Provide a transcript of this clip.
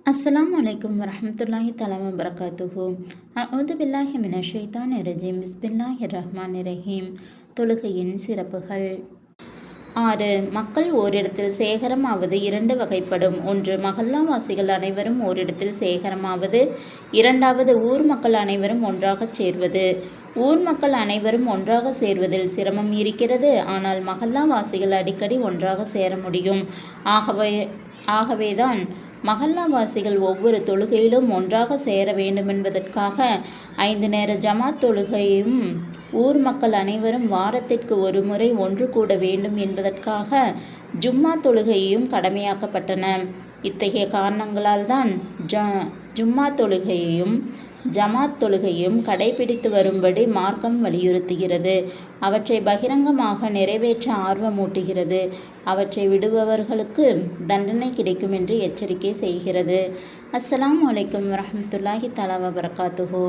அஸ்ஸலாமு அலைக்கும் வரஹ்மத்துல்லாஹி தஆலா வபரகாத்துஹு. அஊது பில்லாஹி மினஷ் ஷைத்தானிர் ரஜீம். பிஸ்மில்லாஹிர் ரஹ்மானிர் ரஹீம். தொழுகையின் சிறப்புகள். 6. மக்கள் ஓரிடத்தில் சேகரமாவது 2 வகைப்படும். 1. மஹல்லாவாசிகள் அனைவரும் ஓரிடத்தில் சேகரமாவது. 2வது ஊர் மக்கள் அனைவரும் ஒன்றாகச் சேர்வது. ஊர் மக்கள் அனைவரும் ஒன்றாக சேர்வதில் சிரமம் இருக்கிறது. ஆனால் மஹல்லாவாசிகள் அடிக்கடி ஒன்றாக சேர முடியும். ஆகவேதான் மஹல்லாவாசிகள் ஒவ்வொரு தொழுகையிலும் ஒன்றாக சேர வேண்டுமென்பதற்காக 5 நேர ஜமாத் தொழுகையும் ஊர் மக்கள் அனைவரும் வாரத்திற்கு ஒரு முறை ஒன்று கூட வேண்டும் என்பதற்காக ஜும்மா தொழுகையும் கடமையாக்கப்பட்டன. இத்தகைய காரணங்களால் தான் ஜும்மா தொழுகையையும் ஜமாத் தொழுகையும் கடைபிடித்து வரும்படி மார்க்கம் வலியுறுத்துகிறது. அவற்றை பகிரங்கமாக நிறைவேற்ற ஆர்வமூட்டுகிறது. அவற்றை விடுபவர்களுக்கு தண்டனை கிடைக்கும் என்று எச்சரிக்கை செய்கிறது. அஸ்ஸலாமு அலைக்கும் வரஹ்மத்துல்லாஹி தஆலா வபரகாத்துஹு.